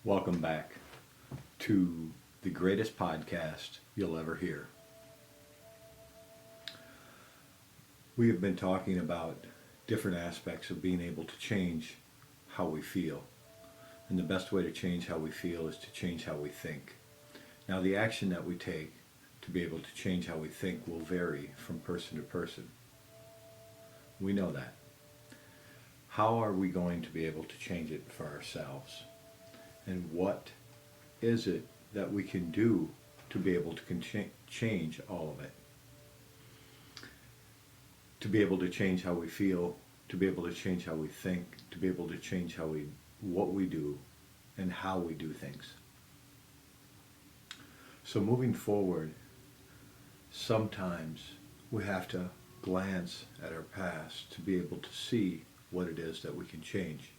Welcome back to the greatest podcast you'll ever hear. We have been talking about different aspects of being able to change how we feel. And the best way to change how we feel is to change how we think. Now, the action that we take to be able to change how we think will vary from person to person. We know that. How are we going to be able to change it for ourselves? And what is it that we can do to be able to change all of it? To be able to change how we feel, to be able to change how we think, to be able to change what we do and how we do things. So moving forward, sometimes we have to glance at our past to be able to see what it is that we can change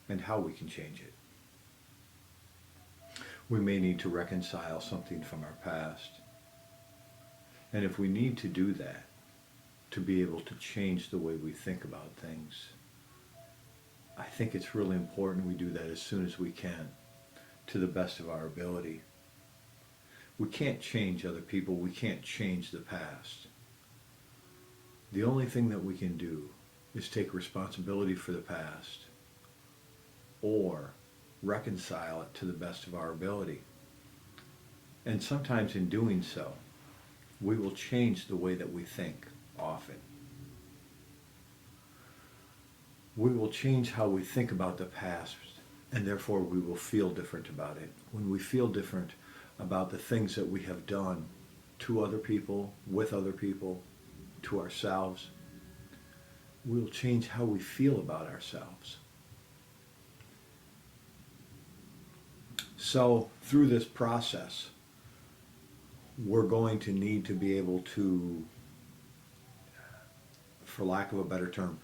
and how we can change it. We may need to reconcile something from our past. And if we need to do that, to be able to change the way we think about things, I think it's really important we do that as soon as we can, to the best of our ability. We can't change other people. We can't change the past. The only thing that we can do is take responsibility for the past or reconcile it to the best of our ability. And sometimes in doing so, we will change the way that we think often. We will change how we think about the past, and therefore we will feel different about it. When we feel different about the things that we have done to other people, with other people, to ourselves, we'll change how we feel about ourselves. So through this process, we're going to need to be able to, for lack of a better term,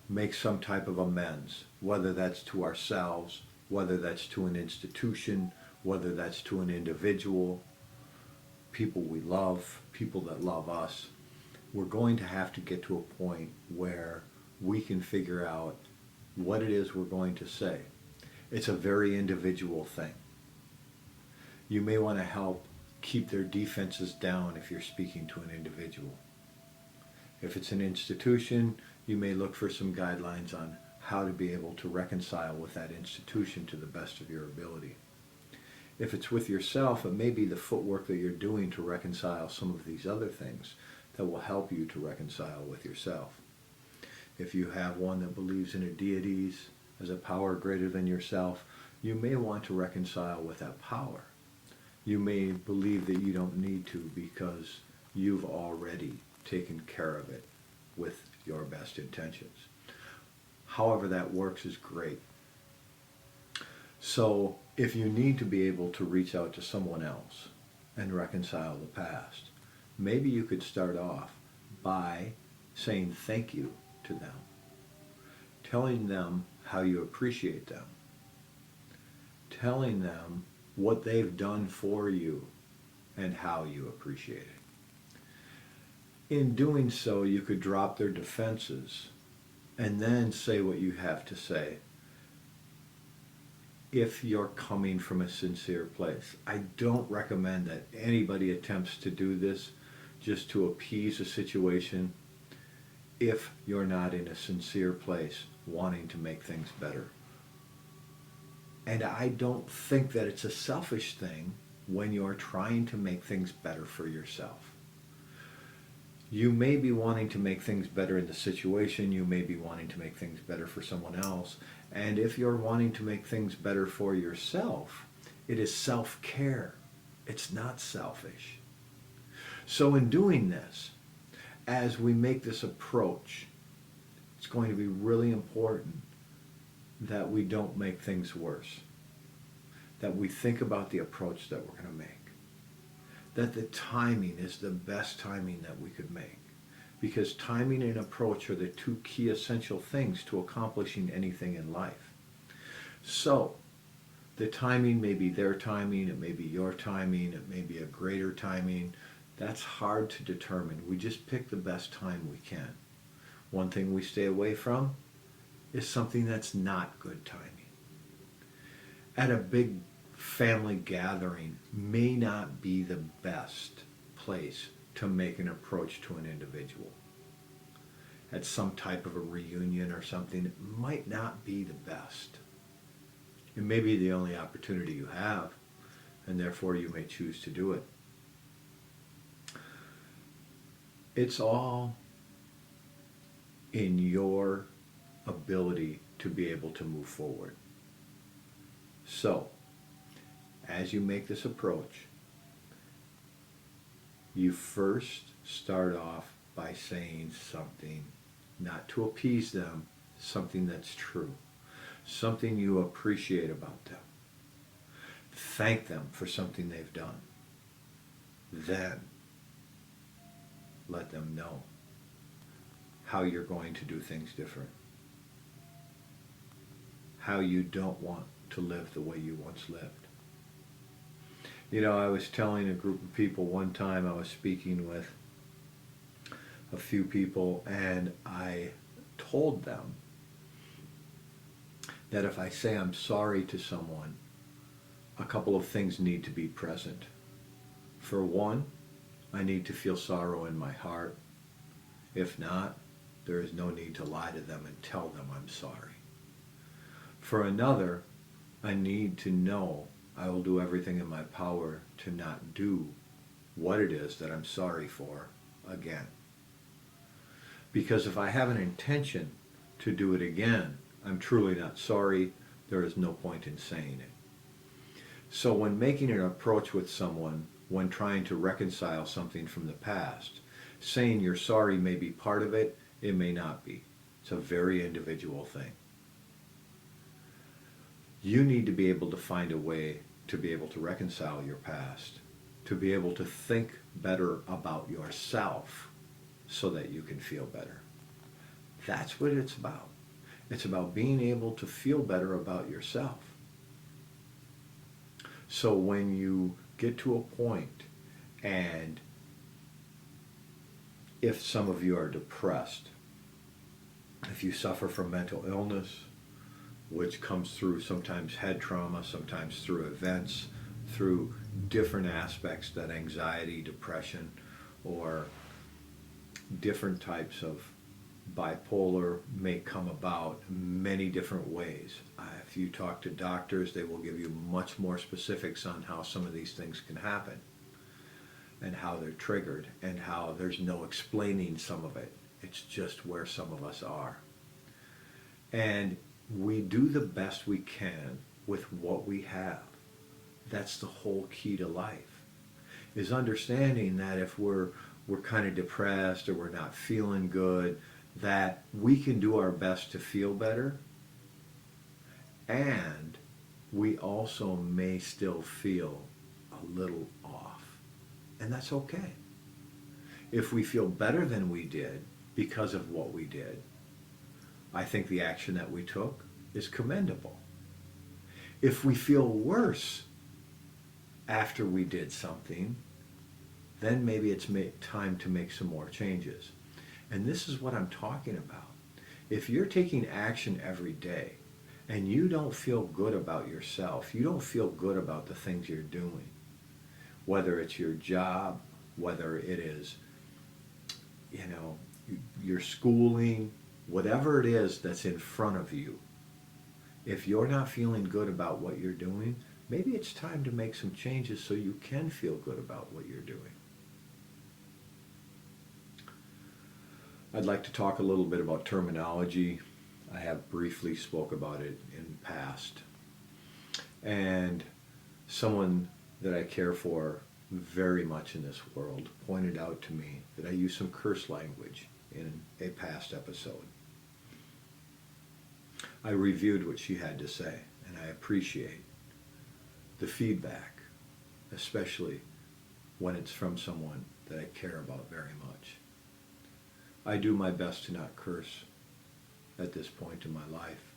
make some type of amends, whether that's to ourselves, whether that's to an institution, whether that's to an individual, people we love, people that love us. We're going to have to get to a point where we can figure out what it is we're going to say. It's a very individual thing. You may want to help keep their defenses down if you're speaking to an individual. If it's an institution, you may look for some guidelines on how to be able to reconcile with that institution to the best of your ability. If it's with yourself, it may be the footwork that you're doing to reconcile some of these other things that will help you to reconcile with yourself. If you have one that believes in a deities as a power greater than yourself, you may want to reconcile with that power. You may believe that you don't need to because you've already taken care of it with your best intentions. However that works is great. So if you need to be able to reach out to someone else and reconcile the past, maybe you could start off by saying thank you to them, telling them how you appreciate them, telling them what they've done for you and how you appreciate it. In doing so, you could drop their defenses and then say what you have to say if you're coming from a sincere place. I don't recommend that anybody attempts to do this just to appease a situation if you're not in a sincere place wanting to make things better. And I don't think that it's a selfish thing when you're trying to make things better for yourself. You may be wanting to make things better in the situation, you may be wanting to make things better for someone else, and if you're wanting to make things better for yourself, it is self-care. It's not selfish. So in doing this, as we make this approach, it's going to be really important that we don't make things worse, that we think about the approach that we're going to make, that the timing is the best timing that we could make, because timing and approach are the two key essential things to accomplishing anything in life. So the timing may be their timing, it may be your timing, it may be a greater timing. That's hard to determine. We just pick the best time we can. One thing we stay away from is something that's not good timing. at a big family gathering may not be the best place to make an approach to an individual. At some type of a reunion or something, it might not be the best. It may be the only opportunity you have, and therefore you may choose to do it. It's all in your ability to be able to move forward. So, as you make this approach, you first start off by saying something, not to appease them, something that's true, something you appreciate about them. Thank them for something they've done. Then, let them know how you're going to do things different, how you don't want to live the way you once lived. You know, I was telling a group of people one time, I was speaking with a few people, and I told them that if I say I'm sorry to someone, a couple of things need to be present. For one, I need to feel sorrow in my heart. If not, there is no need to lie to them and tell them I'm sorry. For another, I need to know I will do everything in my power to not do what it is that I'm sorry for again. Because if I have an intention to do it again, I'm truly not sorry. There is no point in saying it. So when making an approach with someone, when trying to reconcile something from the past, saying you're sorry may be part of it, it may not be. It's a very individual thing. You need to be able to find a way to be able to reconcile your past, to be able to think better about yourself so that you can feel better. That's what it's about. It's about being able to feel better about yourself. So when you get to a point, and if some of you are depressed, if you suffer from mental illness, which comes through sometimes head trauma, sometimes through events, through different aspects, that anxiety, depression, or different types of bipolar may come about many different ways. If you talk to doctors, they will give you much more specifics on how some of these things can happen and how they're triggered and how there's no explaining some of it. It's just where some of us are. And we do the best we can with what we have. That's the whole key to life, is understanding that if we're kind of depressed or we're not feeling good, that we can do our best to feel better, and we also may still feel a little off. And that's okay. If we feel better than we did because of what we did, I think the action that we took is commendable. If we feel worse after we did something, then maybe it's time to make some more changes. And this is what I'm talking about. If you're taking action every day and you don't feel good about yourself, you don't feel good about the things you're doing, whether it's your job, whether it is, your schooling, whatever it is that's in front of you, if you're not feeling good about what you're doing, maybe it's time to make some changes so you can feel good about what you're doing. I'd like to talk a little bit about terminology. I have briefly spoke about it in the past. And someone that I care for very much in this world pointed out to me that I use some curse language in a past episode. I reviewed what she had to say, and I appreciate the feedback, especially when it's from someone that I care about very much. I do my best to not curse at this point in my life.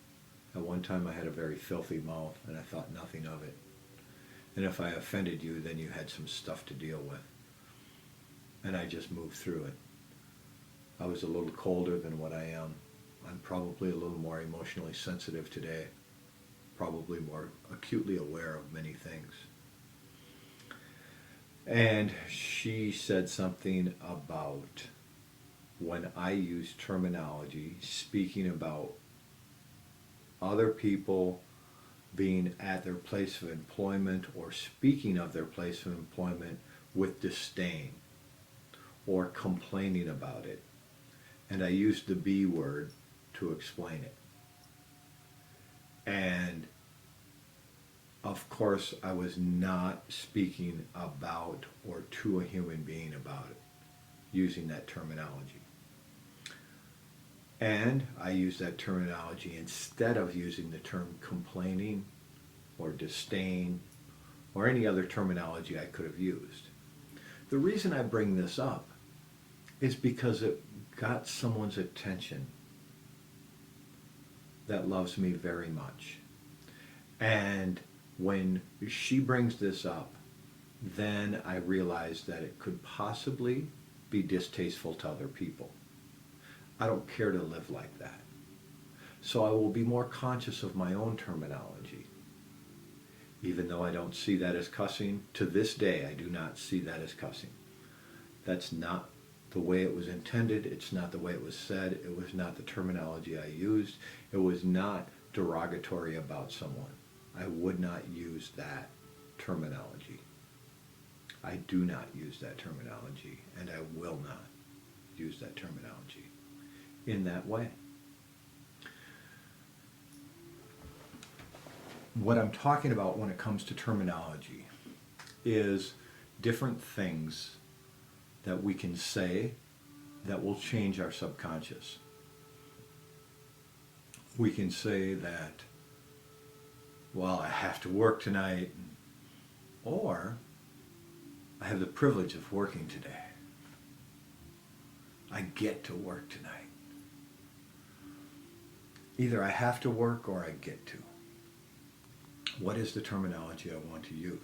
At one time I had a very filthy mouth, and I thought nothing of it. And if I offended you, then you had some stuff to deal with. And I just moved through it. I was a little colder than what I am. I'm probably a little more emotionally sensitive today. probably more acutely aware of many things. And she said something about when I use terminology speaking about other people being at their place of employment or speaking of their place of employment with disdain or complaining about it. And I used the B word to explain it. And of course, I was not speaking about or to a human being about it, using that terminology. And I use that terminology instead of using the term complaining or disdain or any other terminology I could have used. The reason I bring this up is because it got someone's attention that loves me very much. And when she brings this up, then I realize that it could possibly be distasteful to other people. I don't care to live like that. So I will be more conscious of my own terminology. Even though I don't see that as cussing, to this day I do not see that as cussing. That's not the way it was intended. It's not the way it was said. It was not the terminology I used. It was not derogatory about someone. I would not use that terminology. I do not use that terminology, and I will not use that terminology in that way. What I'm talking about when it comes to terminology is different things that we can say that will change our subconscious. We can say that, well, I have to work tonight, or I have the privilege of working today. I get to work tonight. Either I have to work or I get to. What is the terminology I want to use?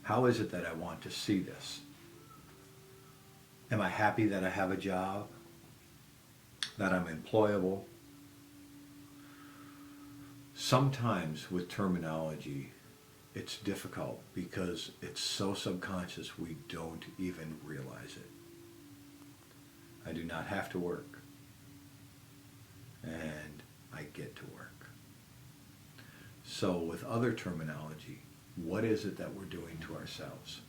How is it that I want to see this? Am I happy that I have a job? That I'm employable? Sometimes with terminology, it's difficult because it's so subconscious we don't even realize it. I do not have to work, and I get to work. So with other terminology, what is it that we're doing to ourselves?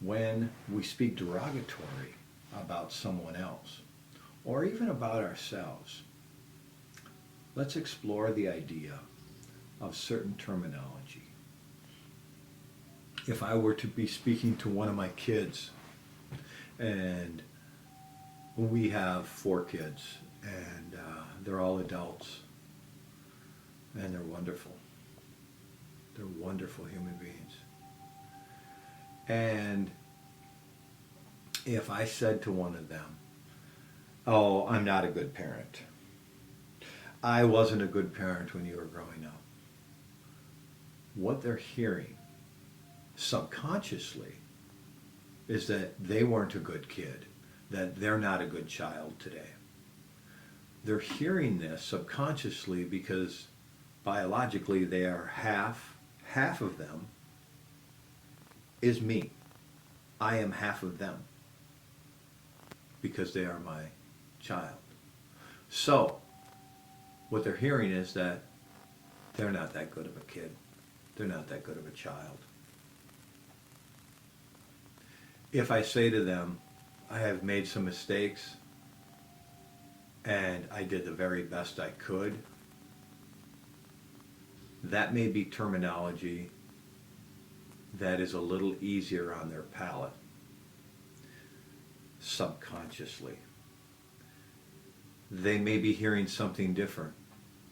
When we speak derogatory about someone else, or even about ourselves, let's explore the idea of certain terminology. If I were to be speaking to one of my kids, and we have 4 kids, and they're all adults, and they're wonderful. They're wonderful human beings. And if I said to one of them, oh, I'm not a good parent. I wasn't a good parent when you were growing up. What they're hearing subconsciously is that they weren't a good kid, that they're not a good child today. They're hearing this subconsciously because biologically they are half of them is me. I am half of them because they are my child. So what they're hearing is that they're not that good of a kid. They're not that good of a child. If I say to them, I have made some mistakes and I did the very best I could, that may be terminology that is a little easier on their palate, subconsciously. They may be hearing something different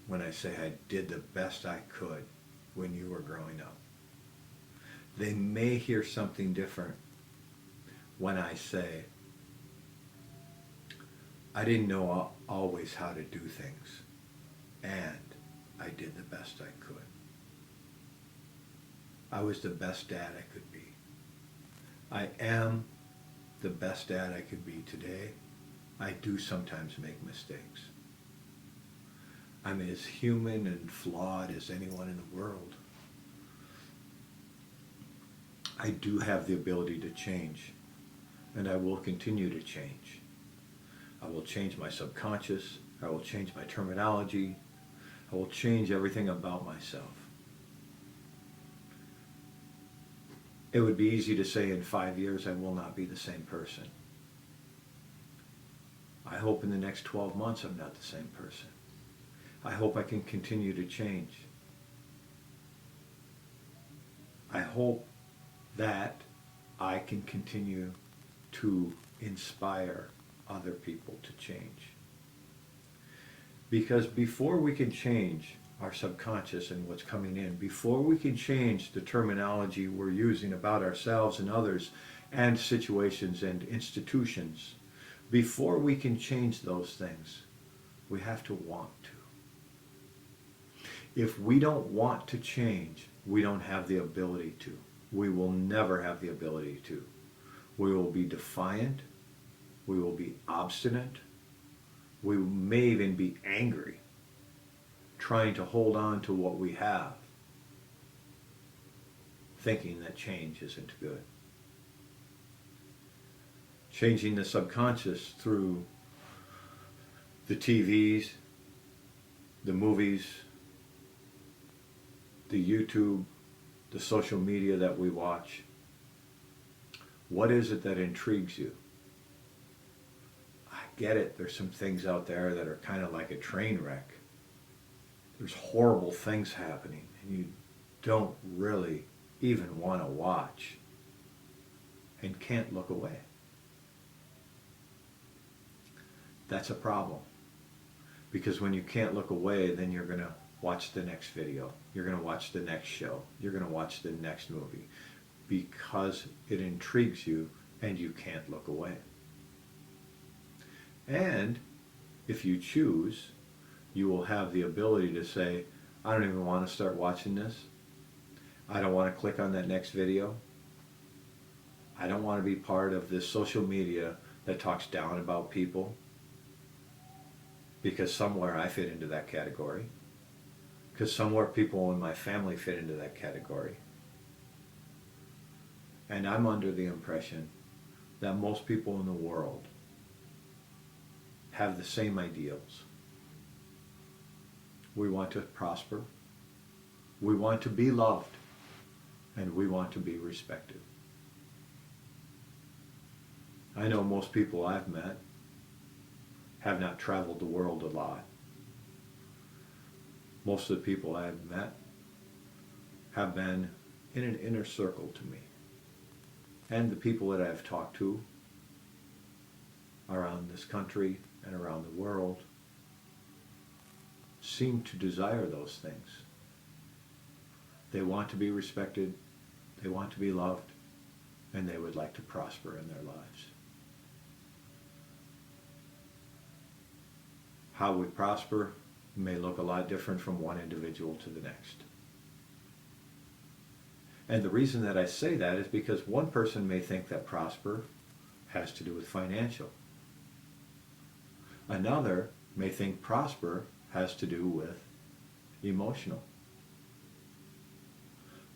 when I say I did the best I could when you were growing up. They may hear something different when I say I didn't know always how to do things, and I did the best I could. I was the best dad I could be. I am the best dad I could be today. I do sometimes make mistakes. I'm as human and flawed as anyone in the world. I do have the ability to change, and I will continue to change. I will change my subconscious. I will change my terminology. I will change everything about myself. It would be easy to say in 5 years I will not be the same person. I hope in the next 12 months I'm not the same person. I hope I can continue to change. I hope that I can continue to inspire other people to change. Because before we can change our subconscious and what's coming in, before we can change the terminology we're using about ourselves and others and situations and institutions, before we can change those things, we have to want to. If we don't want to change, we don't have the ability to. We will never have the ability to. We will be defiant. We will be obstinate. We may even be angry, trying to hold on to what we have, thinking that change isn't good. Changing the subconscious through the TVs, the movies, the YouTube, the social media that we watch. What is it that intrigues you? I get it. There's some things out there that are kind of like a train wreck. There's horrible things happening, and you don't really even want to watch and can't look away. That's a problem. Because when you can't look away, then you're going to watch the next video. You're going to watch the next show. You're going to watch the next movie. Because it intrigues you and you can't look away. And if you choose, you will have the ability to say, I don't even want to start watching this. I don't want to click on that next video. I don't want to be part of this social media that talks down about people, because somewhere I fit into that category. Because somewhere people in my family fit into that category. And I'm under the impression that most people in the world have the same ideals. We want to prosper. We want to be loved. And we want to be respected. I know most people I've met have not traveled the world a lot. Most of the people I've met have been in an inner circle to me. And the people that I've talked to around this country and around the world seem to desire those things. They want to be respected, they want to be loved, and they would like to prosper in their lives. How we prosper may look a lot different from one individual to the next. And the reason that I say that is because one person may think that prosper has to do with financial. Another may think prosper has to do with emotional.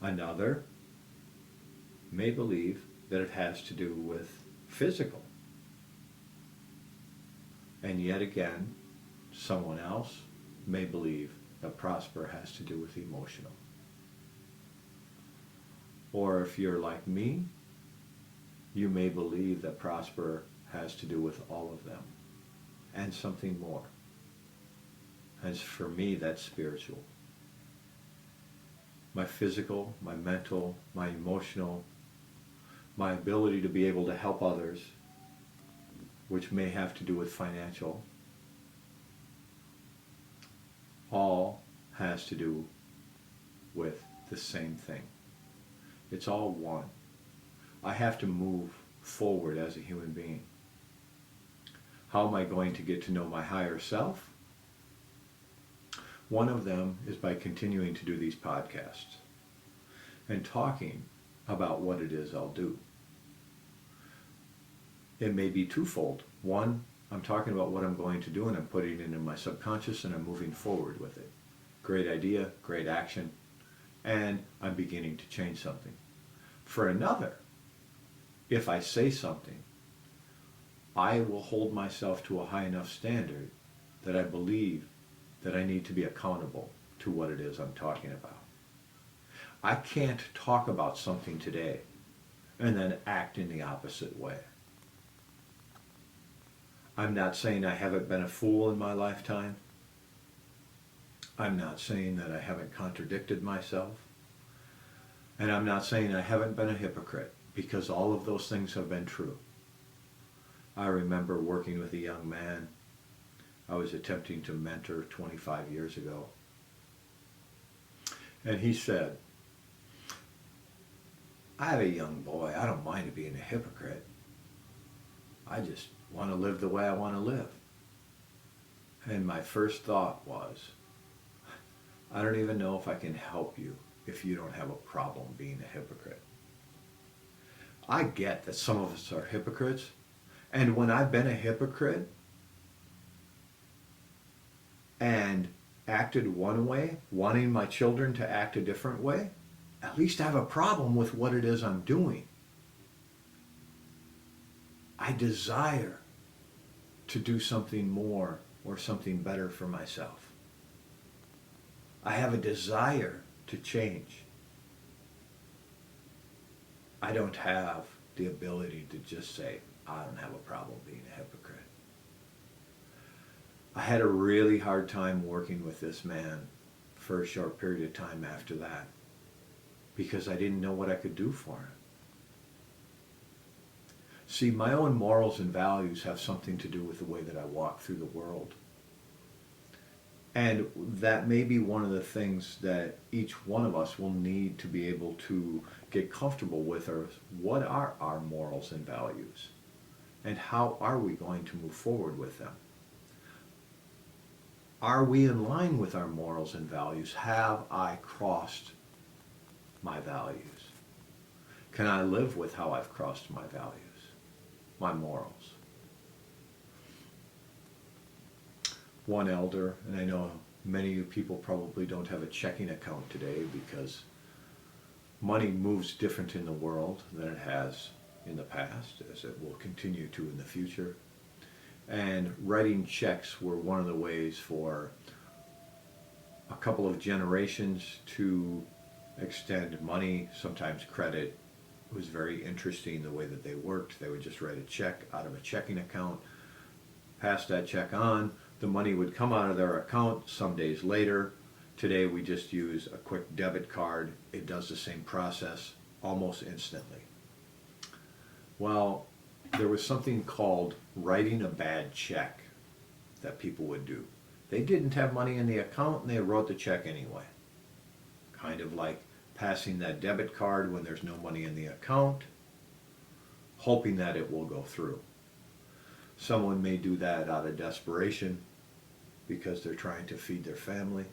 Another may believe that it has to do with physical. And yet again, someone else may believe that prosper has to do with emotional. Or if you're like me, you may believe that prosper has to do with all of them and something more. As for me, that's spiritual. My physical, my mental, my emotional, my ability to be able to help others, which may have to do with financial, all has to do with the same thing. It's all one. I have to move forward as a human being. How am I going to get to know my higher self? One of them is by continuing to do these podcasts and talking about what it is I'll do. It may be twofold. One, I'm talking about what I'm going to do, and I'm putting it in my subconscious, and I'm moving forward with it. Great idea, great action, and I'm beginning to change something. For another, if I say something, I will hold myself to a high enough standard that I believe that I need to be accountable to what it is I'm talking about. I can't talk about something today and then act in the opposite way. I'm not saying I haven't been a fool in my lifetime. I'm not saying that I haven't contradicted myself. And I'm not saying I haven't been a hypocrite, because all of those things have been true. I remember working with a young man I was attempting to mentor 25 years ago. And he said, I have a young boy. I don't mind being a hypocrite. I just want to live the way I want to live. And my first thought was, I don't even know if I can help you if you don't have a problem being a hypocrite. I get that some of us are hypocrites. And when I've been a hypocrite and acted one way, wanting my children to act a different way, at least I have a problem with what it is I'm doing. I desire to do something more or something better for myself. I have a desire to change. I don't have the ability to just say, I don't have a problem being a hypocrite. I had a really hard time working with this man for a short period of time after that, because I didn't know what I could do for him. See, my own morals and values have something to do with the way that I walk through the world. And that may be one of the things that each one of us will need to be able to get comfortable with, or what are our morals and values? And how are we going to move forward with them? Are we in line with our morals and values? Have I crossed my values? Can I live with how I've crossed my values, my morals? One elder, and I know many of you people probably don't have a checking account today because money moves different in the world than it has in the past, as it will continue to in the future. And writing checks were one of the ways for a couple of generations to extend money, sometimes credit. It was very interesting the way that they worked. They would just write a check out of a checking account, pass that check on. The money would come out of their account some days later. Today we just use a quick debit card. It does the same process almost instantly. Well, there was something called writing a bad check that people would do. They didn't have money in the account and they wrote the check anyway. Kind of like passing that debit card when there's no money in the account, hoping that it will go through. Someone may do that out of desperation because they're trying to feed their family.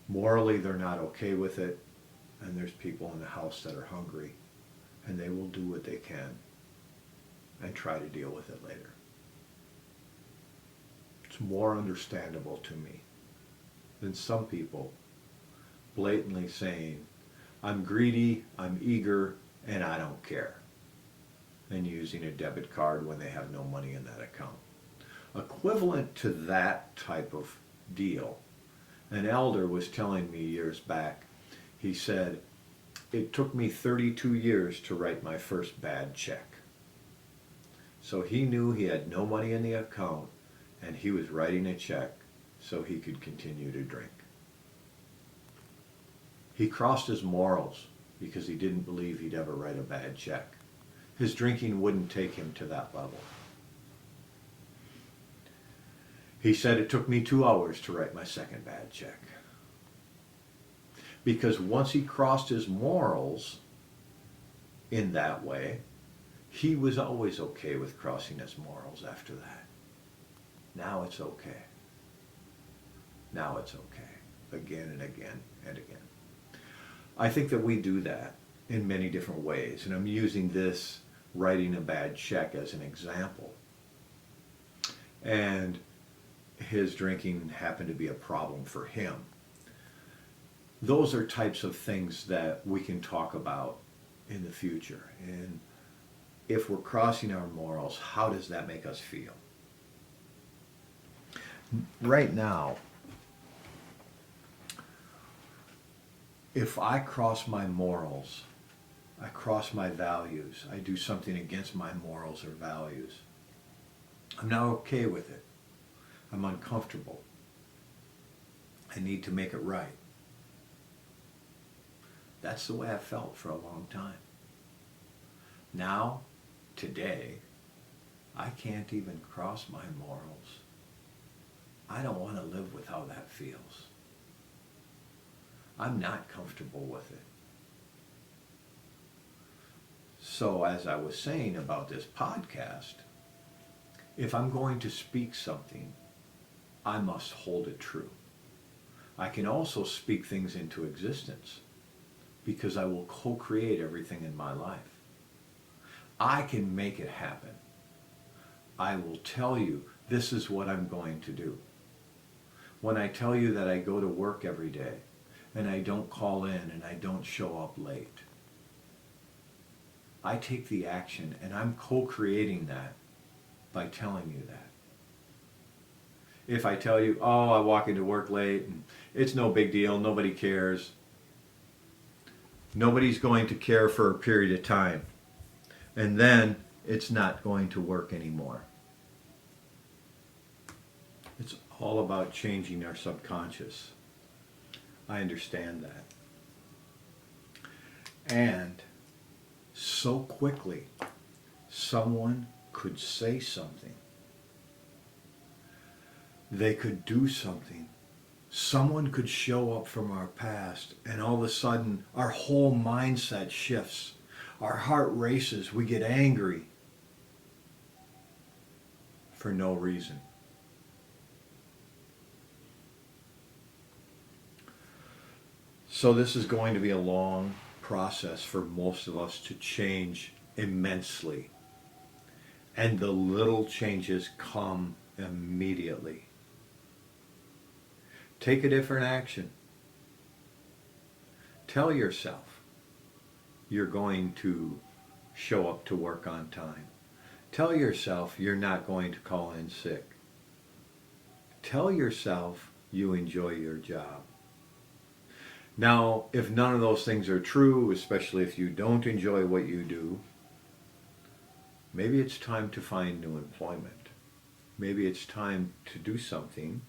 Morally, they're not okay with it, and there's people in the house that are hungry, and they will do what they can and try to deal with it later. It's more understandable to me than some people blatantly saying, I'm greedy, I'm eager, and I don't care, and using a debit card when they have no money in that account. Equivalent to that type of deal, an elder was telling me years back, he said, it took me 32 years to write my first bad check. So he knew he had no money in the account, and he was writing a check so he could continue to drink. He crossed his morals because he didn't believe he'd ever write a bad check. His drinking wouldn't take him to that level. He said, it took me 2 hours to write my second bad check. Because once he crossed his morals in that way, he was always okay with crossing his morals after that. Now it's okay. Now it's okay. Again and again and again. I think that we do that in many different ways. And I'm using this writing a bad check as an example. and his drinking happened to be a problem for him. Those are types of things that we can talk about in the future. And if we're crossing our morals, how does that make us feel? Right now, if I cross my morals, I cross my values, I do something against my morals or values, I'm not okay with it. I'm uncomfortable. I need to make it right. That's the way I felt for a long time. Now, today, I can't even cross my morals. I don't want to live with how that feels. I'm not comfortable with it. So as I was saying about this podcast, if I'm going to speak something, I must hold it true. I can also speak things into existence because I will co-create everything in my life. I can make it happen. I will tell you, this is what I'm going to do. When I tell you that I go to work every day and I don't call in and I don't show up late, I take the action and I'm co-creating that by telling you that. If I tell you, oh, I walk into work late and it's no big deal, nobody cares. Nobody's going to care for a period of time. And then it's not going to work anymore. It's all about changing our subconscious. I understand that. And so quickly, someone could say something. They could do something. Someone could show up from our past, and all of a sudden, our whole mindset shifts. Our heart races. We get angry for no reason. So this is going to be a long process for most of us to change immensely. And the little changes come immediately. Take a different action. Tell yourself you're going to show up to work on time. Tell yourself you're not going to call in sick. Tell yourself you enjoy your job. Now, if none of those things are true, especially if you don't enjoy what you do, maybe it's time to find new employment. Maybe it's time to do something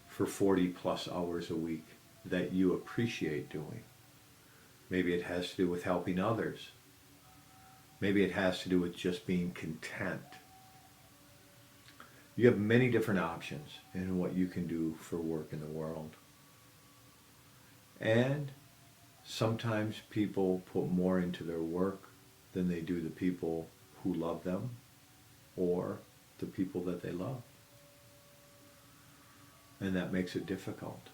for 40 plus hours a week that you appreciate doing. Maybe it has to do with helping others. Maybe it has to do with just being content. You have many different options in what you can do for work in the world. And sometimes people put more into their work than they do the people who love them or the people that they love. And that makes it difficult.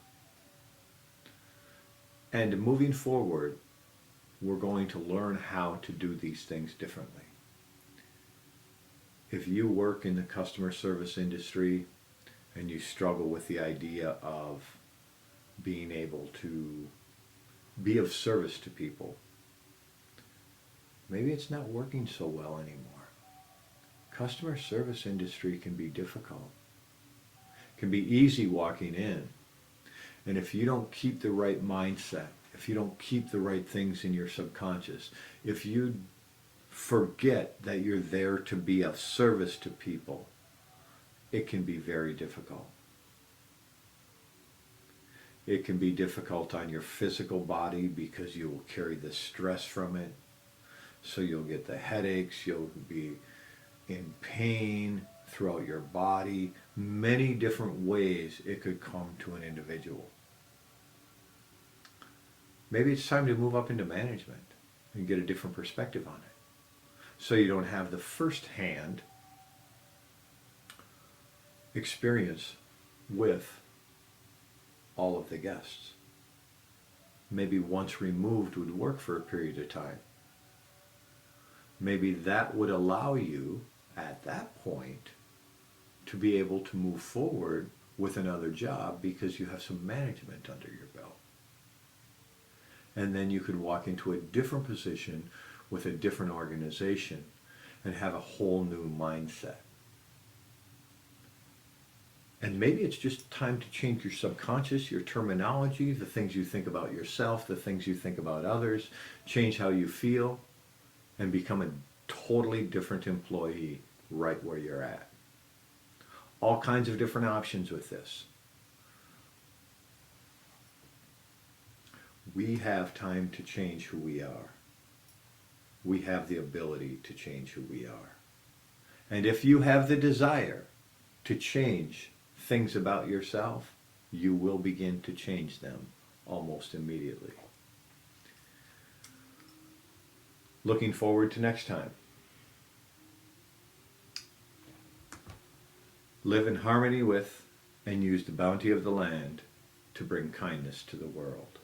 And moving forward, we're going to learn how to do these things differently. If you work in the customer service industry and you struggle with the idea of being able to be of service to people, maybe it's not working so well anymore. Customer service industry can be difficult. It can be easy walking in. And if you don't keep the right mindset, if you don't keep the right things in your subconscious, if you forget that you're there to be of service to people, it can be very difficult. It can be difficult on your physical body because you will carry the stress from it. So you'll get the headaches, you'll be in pain throughout your body. Many different ways it could come to an individual. Maybe it's time to move up into management and get a different perspective on it. So you don't have the first-hand experience with all of the guests. Maybe once removed would work for a period of time. Maybe that would allow you, at that point, to be able to move forward with another job because you have some management under your belt. And then you could walk into a different position with a different organization and have a whole new mindset. And maybe it's just time to change your subconscious, your terminology, the things you think about yourself, the things you think about others, change how you feel, and become a totally different employee right where you're at. All kinds of different options with this. We have time to change who we are. We have the ability to change who we are. And if you have the desire to change things about yourself, you will begin to change them almost immediately. Looking forward to next time. Live in harmony with and use the bounty of the land to bring kindness to the world.